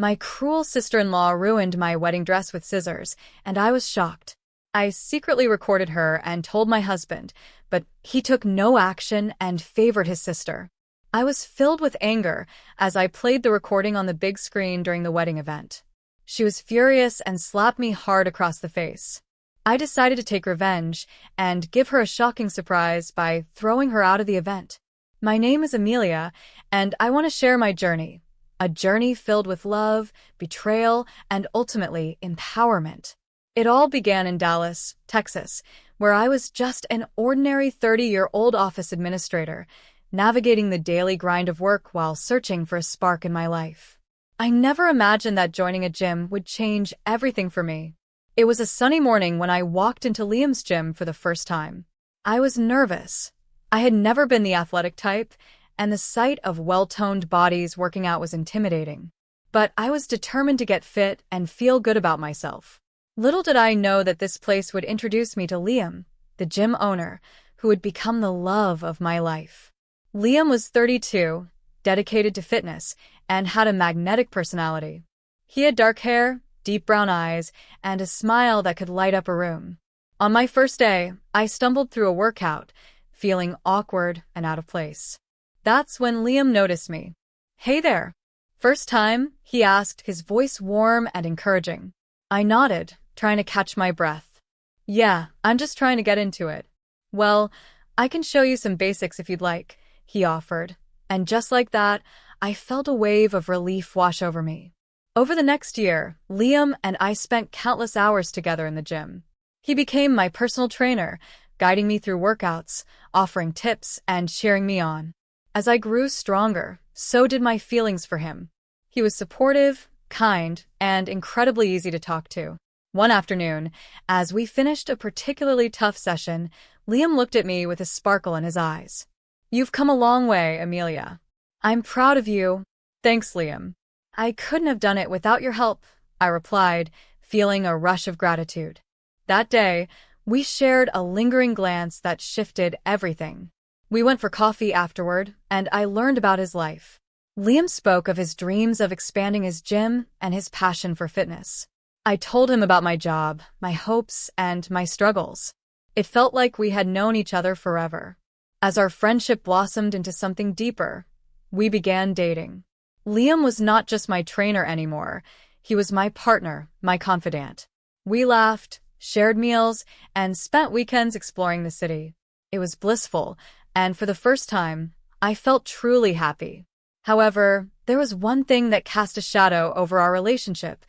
My cruel sister-in-law ruined my wedding dress with scissors, and I was shocked. I secretly recorded her and told my husband, but he took no action and favored his sister. I was filled with anger as I played the recording on the big screen during the wedding event. She was furious and slapped me hard across the face. I decided to take revenge and give her a shocking surprise by throwing her out of the event. My name is Amelia, and I want to share my journey. A journey filled with love, betrayal, and ultimately empowerment. It all began in Dallas, Texas, where I was just an ordinary 30-year-old office administrator, navigating the daily grind of work while searching for a spark in my life. I never imagined that joining a gym would change everything for me. It was a sunny morning when I walked into Liam's gym for the first time. I was nervous. I had never been the athletic type, and the sight of well-toned bodies working out was intimidating. But I was determined to get fit and feel good about myself. Little did I know that this place would introduce me to Liam, the gym owner, who would become the love of my life. Liam was 32, dedicated to fitness, and had a magnetic personality. He had dark hair, deep brown eyes, and a smile that could light up a room. On my first day, I stumbled through a workout, feeling awkward and out of place. That's when Liam noticed me. "Hey there." "First time?" he asked, his voice warm and encouraging. I nodded, trying to catch my breath. "Yeah, I'm just trying to get into it." "Well, I can show you some basics if you'd like," he offered. And just like that, I felt a wave of relief wash over me. Over the next year, Liam and I spent countless hours together in the gym. He became my personal trainer, guiding me through workouts, offering tips, and cheering me on. As I grew stronger, so did my feelings for him. He was supportive, kind, and incredibly easy to talk to. One afternoon, as we finished a particularly tough session, Liam looked at me with a sparkle in his eyes. "You've come a long way, Amelia. I'm proud of you." "Thanks, Liam. I couldn't have done it without your help," I replied, feeling a rush of gratitude. That day, we shared a lingering glance that shifted everything. We went for coffee afterward, and I learned about his life. Liam spoke of his dreams of expanding his gym and his passion for fitness. I told him about my job, my hopes, and my struggles. It felt like we had known each other forever. As our friendship blossomed into something deeper, we began dating. Liam was not just my trainer anymore. He was my partner, my confidant. We laughed, shared meals, and spent weekends exploring the city. It was blissful, and for the first time, I felt truly happy. However, there was one thing that cast a shadow over our relationship: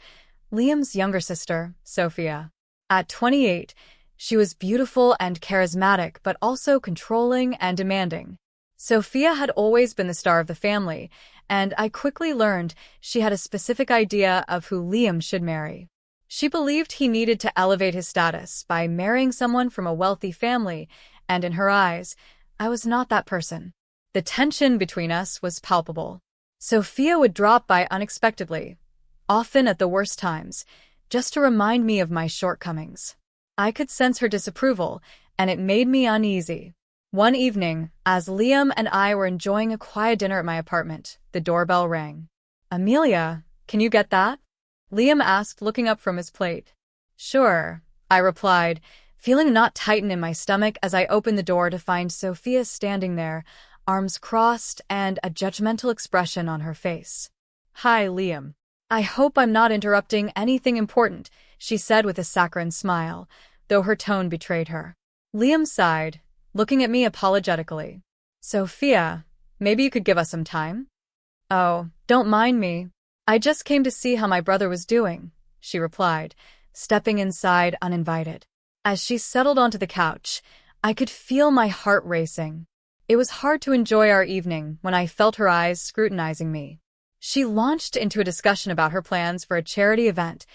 Liam's younger sister, Sophia. At 28, she was beautiful and charismatic, but also controlling and demanding. Sophia had always been the star of the family, and I quickly learned she had a specific idea of who Liam should marry. She believed he needed to elevate his status by marrying someone from a wealthy family, and in her eyes, I was not that person. The tension between us was palpable. Sophia would drop by unexpectedly, often at the worst times, just to remind me of my shortcomings. I could sense her disapproval, and it made me uneasy. One evening, as Liam and I were enjoying a quiet dinner at my apartment, the doorbell rang. "Amelia, can you get that?" Liam asked, looking up from his plate. "Sure," I replied, feeling a knot tighten in my stomach as I opened the door to find Sophia standing there, arms crossed and a judgmental expression on her face. "Hi, Liam. I hope I'm not interrupting anything important," she said with a saccharine smile, though her tone betrayed her. Liam sighed, looking at me apologetically. "Sophia, maybe you could give us some time?" "Oh, don't mind me. I just came to see how my brother was doing," she replied, stepping inside uninvited. As she settled onto the couch, I could feel my heart racing. It was hard to enjoy our evening when I felt her eyes scrutinizing me. She launched into a discussion about her plans for a charity event,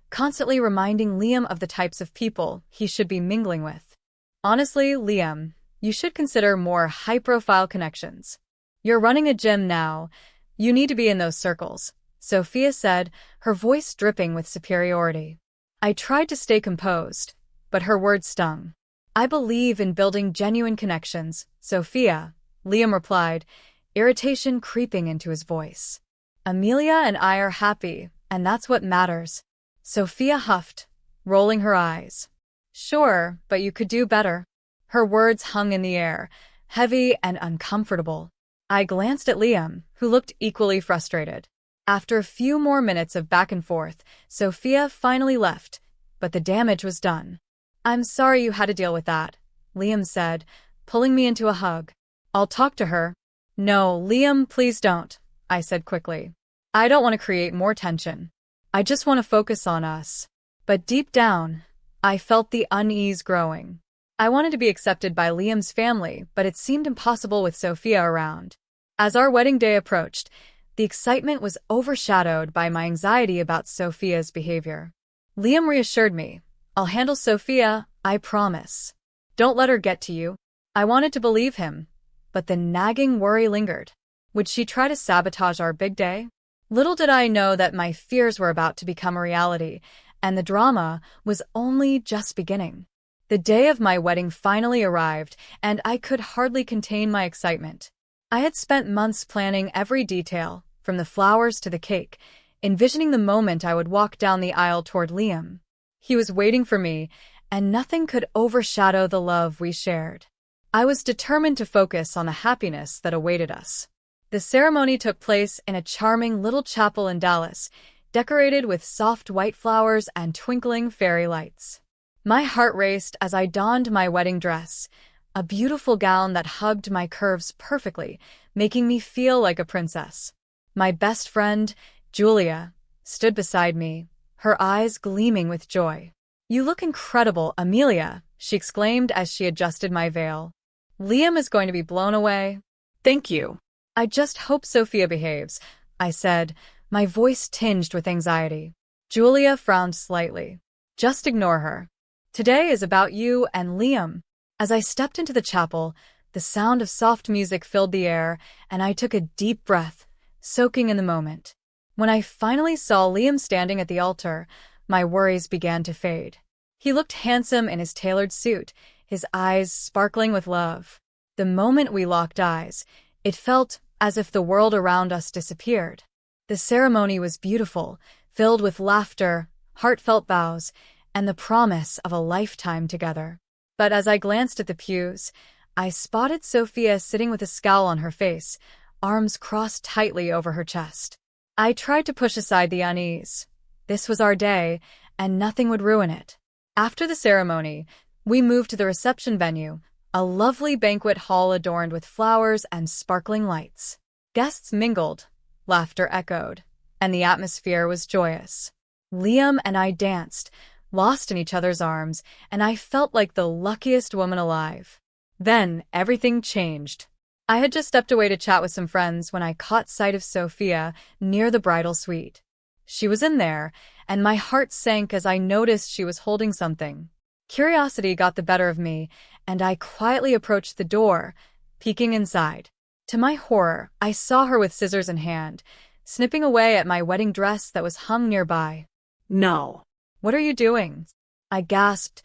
constantly reminding Liam of the types of people he should be mingling with. "Honestly, Liam, you should consider more high-profile connections. You're running a gym now. You need to be in those circles," Sophia said, her voice dripping with superiority. I tried to stay composed, but her words stung. "I believe in building genuine connections, Sophia," Liam replied, irritation creeping into his voice. Amelia and I are happy, and that's what matters. Sophia huffed, rolling her eyes. Sure, but you could do better. Her words hung in the air, heavy and uncomfortable. I glanced at Liam, who looked equally frustrated. After a few more minutes of back and forth, Sophia finally left, but the damage was done. I'm sorry you had to deal with that, Liam said, pulling me into a hug. I'll talk to her. No, Liam, please don't, I said quickly. I don't want to create more tension. I just want to focus on us. But deep down, I felt the unease growing. I wanted to be accepted by Liam's family, but it seemed impossible with Sophia around. As our wedding day approached, the excitement was overshadowed by my anxiety about Sophia's behavior. Liam reassured me, I'll handle Sophia, I promise. Don't let her get to you. I wanted to believe him, but the nagging worry lingered. Would she try to sabotage our big day? Little did I know that my fears were about to become a reality, and the drama was only just beginning. The day of my wedding finally arrived, and I could hardly contain my excitement. I had spent months planning every detail, from the flowers to the cake, envisioning the moment I would walk down the aisle toward Liam. He was waiting for me, and nothing could overshadow the love we shared. I was determined to focus on the happiness that awaited us. The ceremony took place in a charming little chapel in Dallas, decorated with soft white flowers and twinkling fairy lights. My heart raced as I donned my wedding dress, a beautiful gown that hugged my curves perfectly, making me feel like a princess. My best friend, Julia, stood beside me, her eyes gleaming with joy. You look incredible, Amelia, she exclaimed as she adjusted my veil. Liam is going to be blown away. Thank you. I just hope Sophia behaves, I said, my voice tinged with anxiety. Julia frowned slightly. Just ignore her. Today is about you and Liam. As I stepped into the chapel, the sound of soft music filled the air, and I took a deep breath, soaking in the moment. When I finally saw Liam standing at the altar, my worries began to fade. He looked handsome in his tailored suit, his eyes sparkling with love. The moment we locked eyes, it felt as if the world around us disappeared. The ceremony was beautiful, filled with laughter, heartfelt vows, and the promise of a lifetime together. But as I glanced at the pews, I spotted Sophia sitting with a scowl on her face, arms crossed tightly over her chest. I tried to push aside the unease. This was our day, and nothing would ruin it. After the ceremony, we moved to the reception venue, a lovely banquet hall adorned with flowers and sparkling lights. Guests mingled, laughter echoed, and the atmosphere was joyous. Liam and I danced, lost in each other's arms, and I felt like the luckiest woman alive. Then everything changed. I had just stepped away to chat with some friends when I caught sight of Sophia near the bridal suite. She was in there, and my heart sank as I noticed she was holding something. Curiosity got the better of me, and I quietly approached the door, peeking inside. To my horror, I saw her with scissors in hand, snipping away at my wedding dress that was hung nearby. No. What are you doing? I gasped,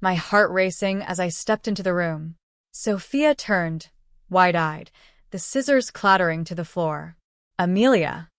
my heart racing as I stepped into the room. Sophia turned, wide-eyed, the scissors clattering to the floor. Amelia.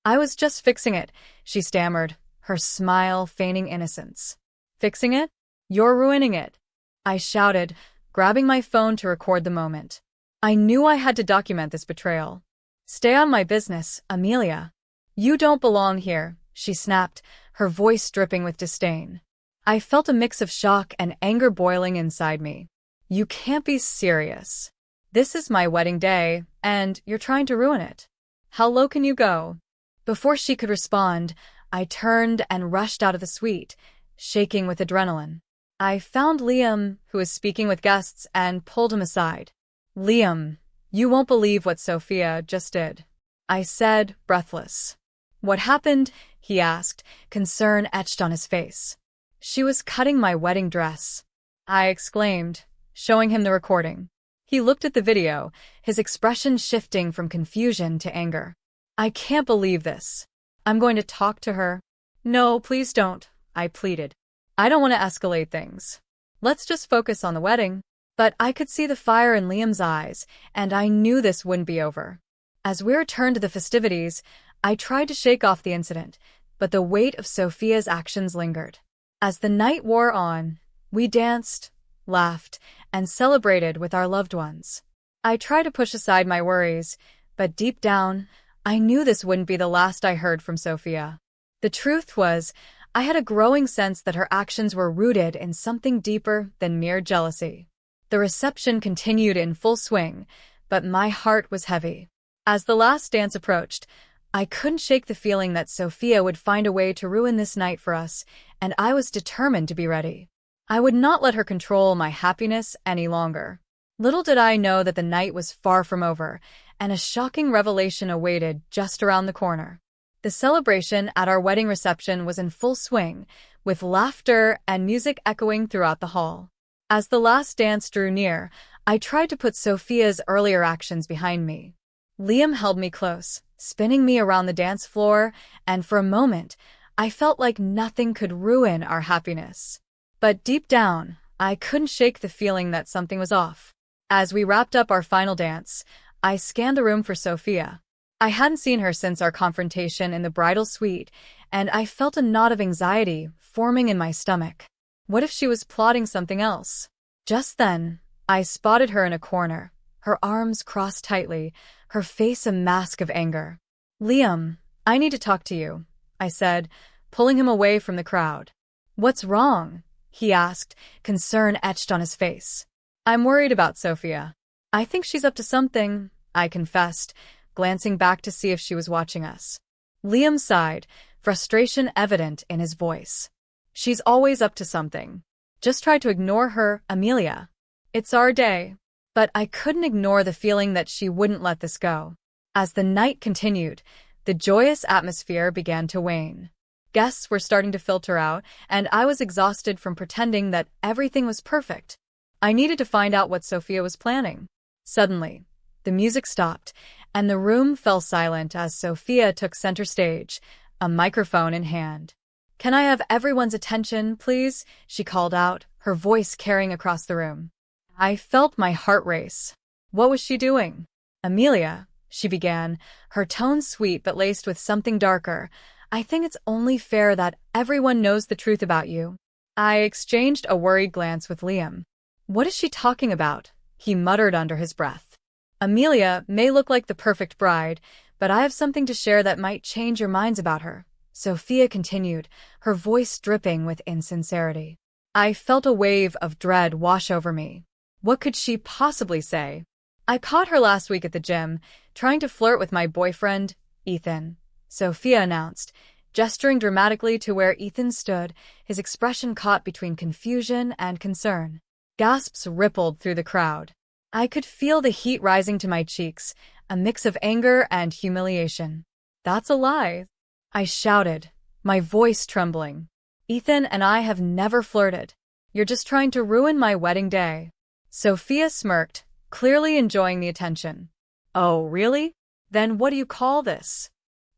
I was just fixing it, she stammered, her smile feigning innocence. Fixing it? You're ruining it, I shouted, grabbing my phone to record the moment. I knew I had to document this betrayal. Stay on my business, Amelia. You don't belong here, she snapped, her voice dripping with disdain. I felt a mix of shock and anger boiling inside me. You can't be serious. This is my wedding day, and you're trying to ruin it. How low can you go? Before she could respond, I turned and rushed out of the suite, shaking with adrenaline. I found Liam, who was speaking with guests, and pulled him aside. Liam, you won't believe what Sophia just did, I said, breathless. What happened? He asked, concern etched on his face. She was cutting my wedding dress, I exclaimed, showing him the recording. He looked at the video, his expression shifting from confusion to anger. I can't believe this. I'm going to talk to her. No, please don't, I pleaded. I don't want to escalate things. Let's just focus on the wedding. But I could see the fire in Liam's eyes, and I knew this wouldn't be over. As we returned to the festivities, I tried to shake off the incident, but the weight of Sophia's actions lingered. As the night wore on, we danced, laughed, and celebrated with our loved ones. I tried to push aside my worries, but deep down, I knew this wouldn't be the last I heard from Sophia. The truth was, I had a growing sense that her actions were rooted in something deeper than mere jealousy. The reception continued in full swing, but my heart was heavy. As the last dance approached, I couldn't shake the feeling that Sophia would find a way to ruin this night for us, and I was determined to be ready. I would not let her control my happiness any longer. Little did I know that the night was far from over, and a shocking revelation awaited just around the corner. The celebration at our wedding reception was in full swing, with laughter and music echoing throughout the hall. As the last dance drew near, I tried to put Sophia's earlier actions behind me. Liam held me close, spinning me around the dance floor, and for a moment, I felt like nothing could ruin our happiness. But deep down, I couldn't shake the feeling that something was off. As we wrapped up our final dance, I scanned the room for Sophia. I hadn't seen her since our confrontation in the bridal suite, and I felt a knot of anxiety forming in my stomach. What if she was plotting something else? Just then, I spotted her in a corner, her arms crossed tightly, her face a mask of anger. "Liam, I need to talk to you," I said, pulling him away from the crowd. "What's wrong?" he asked, concern etched on his face. "I'm worried about Sophia. I think she's up to something," I confessed, glancing back to see if she was watching us. Liam sighed, frustration evident in his voice. "She's always up to something. Just try to ignore her, Amelia. It's our day." But I couldn't ignore the feeling that she wouldn't let this go. As the night continued, the joyous atmosphere began to wane. Guests were starting to filter out, and I was exhausted from pretending that everything was perfect. I needed to find out what Sophia was planning. Suddenly, the music stopped, and the room fell silent as Sophia took center stage, a microphone in hand. "Can I have everyone's attention, please?" she called out, her voice carrying across the room. I felt my heart race. What was she doing? "Amelia," she began, her tone sweet but laced with something darker, "I think it's only fair that everyone knows the truth about you." I exchanged a worried glance with Liam. "What is she talking about?" he muttered under his breath. "Amelia may look like the perfect bride, but I have something to share that might change your minds about her," Sophia continued, her voice dripping with insincerity. I felt a wave of dread wash over me. What could she possibly say? "I caught her last week at the gym, trying to flirt with my boyfriend, Ethan," Sophia announced, gesturing dramatically to where Ethan stood, his expression caught between confusion and concern. Gasps rippled through the crowd. I could feel the heat rising to my cheeks, a mix of anger and humiliation. "That's a lie," I shouted, my voice trembling. "Ethan and I have never flirted. You're just trying to ruin my wedding day." Sophia smirked, clearly enjoying the attention. "Oh, really? Then what do you call this?"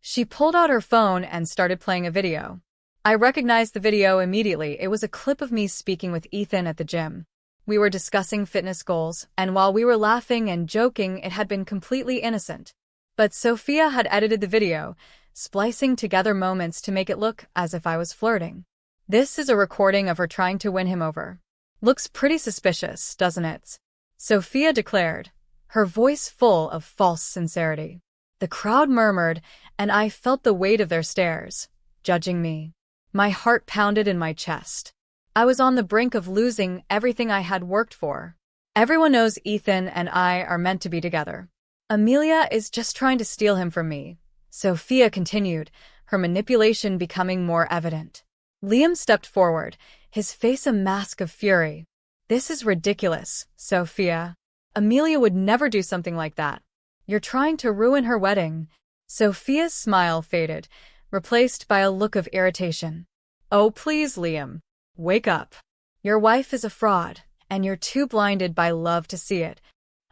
She pulled out her phone and started playing a video. I recognized the video immediately. It was a clip of me speaking with Ethan at the gym. We were discussing fitness goals, and while we were laughing and joking, it had been completely innocent. But Sophia had edited the video, splicing together moments to make it look as if I was flirting. "This is a recording of her trying to win him over. Looks pretty suspicious, doesn't it?" Sophia declared, her voice full of false sincerity. The crowd murmured, and I felt the weight of their stares, judging me. My heart pounded in my chest. I was on the brink of losing everything I had worked for. "Everyone knows Ethan and I are meant to be together. Amelia is just trying to steal him from me," Sophia continued, her manipulation becoming more evident. Liam stepped forward, his face a mask of fury. "This is ridiculous, Sophia. Amelia would never do something like that. You're trying to ruin her wedding." Sophia's smile faded, replaced by a look of irritation. "Oh, please, Liam. Wake up. Your wife is a fraud, and you're too blinded by love to see it."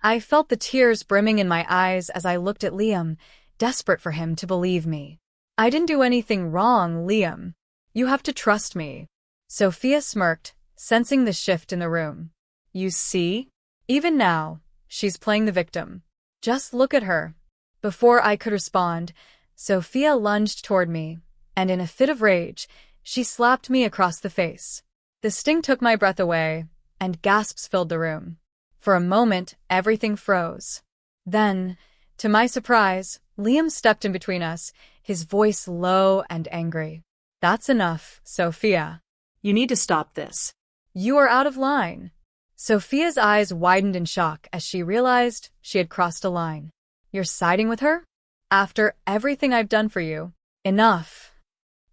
I felt the tears brimming in my eyes as I looked at Liam, desperate for him to believe me. "I didn't do anything wrong, Liam. You have to trust me." Sophia smirked, sensing the shift in the room. "You see? Even now, she's playing the victim. Just look at her. Before I could respond, Sophia lunged toward me, and in a fit of rage, she slapped me across the face. The sting took my breath away, and gasps filled the room. For a moment, everything froze. Then, to my surprise, Liam stepped in between us, his voice low and angry. "That's enough, Sophia. You need to stop this. You are out of line." Sophia's eyes widened in shock as she realized she had crossed a line. "You're siding with her? After everything I've done for you? Enough!"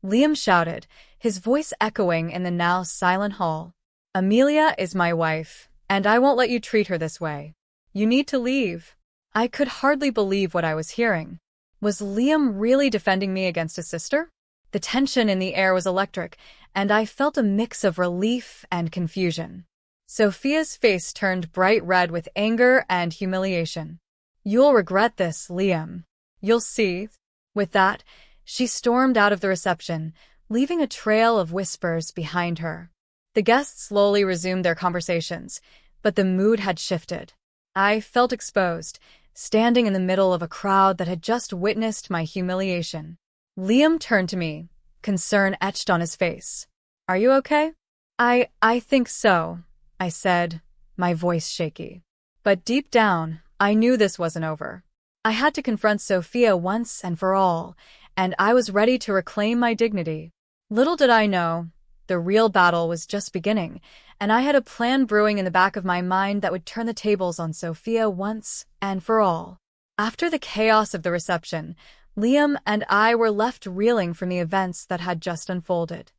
Liam shouted, his voice echoing in the now silent hall. "Amelia is my wife, and I won't let you treat her this way. You need to leave." I could hardly believe what I was hearing. Was Liam really defending me against his sister? The tension in the air was electric, and I felt a mix of relief and confusion. Sophia's face turned bright red with anger and humiliation. "You'll regret this, Liam. You'll see." With that, she stormed out of the reception, leaving a trail of whispers behind her. The guests slowly resumed their conversations, but the mood had shifted. I felt exposed, standing in the middle of a crowd that had just witnessed my humiliation. Liam turned to me, concern etched on his face. "Are you okay?" I think so," I said, my voice shaky. But deep down, I knew this wasn't over. I had to confront Sophia once and for all, and I was ready to reclaim my dignity. Little did I know, the real battle was just beginning, and I had a plan brewing in the back of my mind that would turn the tables on Sophia once and for all. After the chaos of the reception, Liam and I were left reeling from the events that had just unfolded.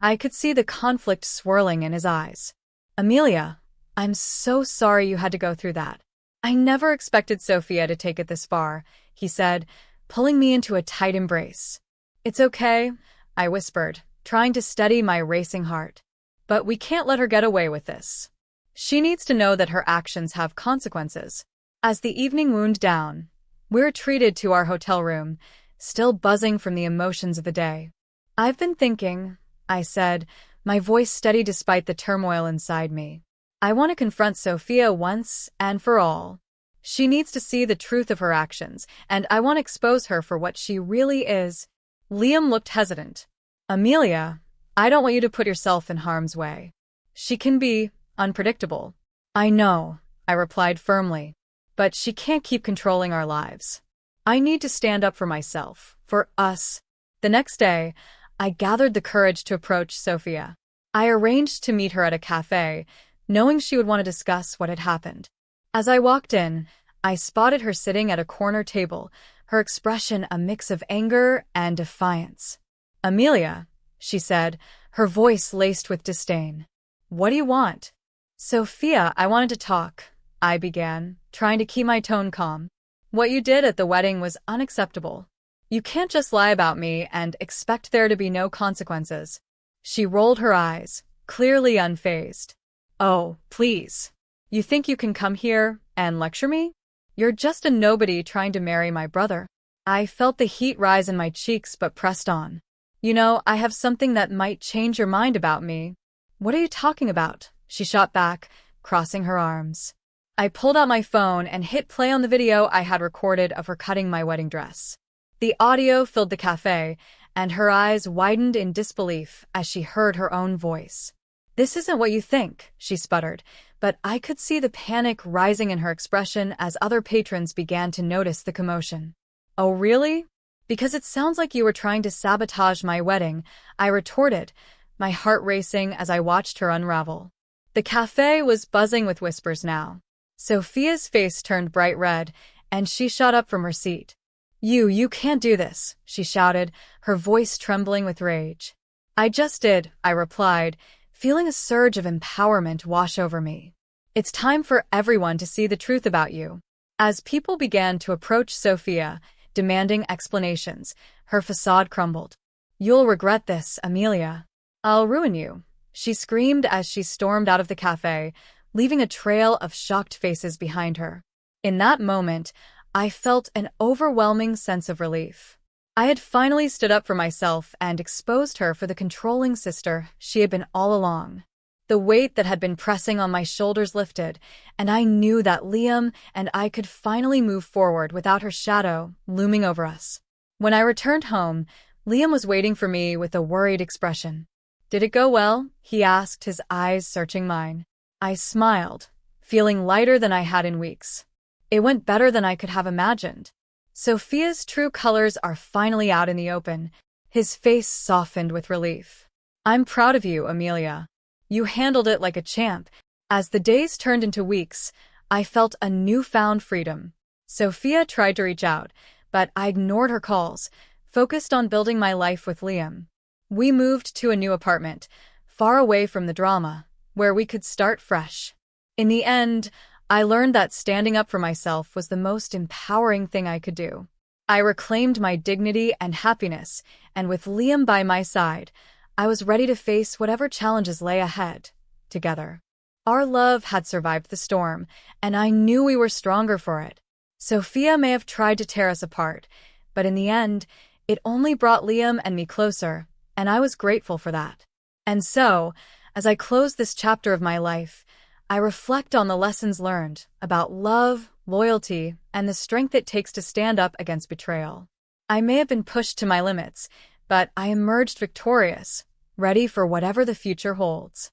I could see the conflict swirling in his eyes. "Amelia, I'm so sorry you had to go through that. I never expected Sophia to take it this far," he said, pulling me into a tight embrace. "It's okay," I whispered, trying to steady my racing heart. "But we can't let her get away with this. She needs to know that her actions have consequences." As the evening wound down, we retreated to our hotel room, still buzzing from the emotions of the day. "I've been thinking," I said, my voice steady despite the turmoil inside me. "I want to confront Sophia once and for all. She needs to see the truth of her actions, and I want to expose her for what she really is." Liam looked hesitant. "Amelia, I don't want you to put yourself in harm's way. She can be unpredictable." "I know," I replied firmly, "but she can't keep controlling our lives. I need to stand up for myself, for us." The next day, I gathered the courage to approach Sophia. I arranged to meet her at a cafe, knowing she would want to discuss what had happened. As I walked in, I spotted her sitting at a corner table, her expression a mix of anger and defiance. "Amelia," she said, her voice laced with disdain. "What do you want?" "Sophia, I wanted to talk," I began, trying to keep my tone calm. "What you did at the wedding was unacceptable. You can't just lie about me and expect there to be no consequences." She rolled her eyes, clearly unfazed. "Oh, please. You think you can come here and lecture me? You're just a nobody trying to marry my brother." I felt the heat rise in my cheeks but pressed on. "You know, I have something that might change your mind about me." "What are you talking about?" she shot back, crossing her arms. I pulled out my phone and hit play on the video I had recorded of her cutting my wedding dress. The audio filled the cafe, and her eyes widened in disbelief as she heard her own voice. "This isn't what you think," she sputtered, but I could see the panic rising in her expression as other patrons began to notice the commotion. "Oh, really? Because it sounds like you were trying to sabotage my wedding," I retorted, my heart racing as I watched her unravel. The cafe was buzzing with whispers now. Sophia's face turned bright red, and she shot up from her seat. You can't do this," she shouted, her voice trembling with rage. "I just did," I replied, feeling a surge of empowerment wash over me. "It's time for everyone to see the truth about you." As people began to approach Sophia, demanding explanations, her facade crumbled. "You'll regret this, Amelia. I'll ruin you," she screamed as she stormed out of the cafe, leaving a trail of shocked faces behind her. In that moment, I felt an overwhelming sense of relief. I had finally stood up for myself and exposed her for the controlling sister she had been all along. The weight that had been pressing on my shoulders lifted, and I knew that Liam and I could finally move forward without her shadow looming over us. When I returned home, Liam was waiting for me with a worried expression. "Did it go well?" he asked, his eyes searching mine. I smiled, feeling lighter than I had in weeks. It went better than I could have imagined. Sophia's true colors are finally out in the open. His face softened with relief. "I'm proud of you, Amelia. You handled it like a champ." As the days turned into weeks, I felt a newfound freedom. Sophia tried to reach out, but I ignored her calls, focused on building my life with Liam. We moved to a new apartment, far away from the drama, where we could start fresh. In the end, I learned that standing up for myself was the most empowering thing I could do. I reclaimed my dignity and happiness, and with Liam by my side, I was ready to face whatever challenges lay ahead, together. Our love had survived the storm, and I knew we were stronger for it. Sophia may have tried to tear us apart, but in the end, it only brought Liam and me closer, and I was grateful for that. And so, as I close this chapter of my life, I reflect on the lessons learned about love, loyalty, and the strength it takes to stand up against betrayal. I may have been pushed to my limits, but I emerged victorious, ready for whatever the future holds.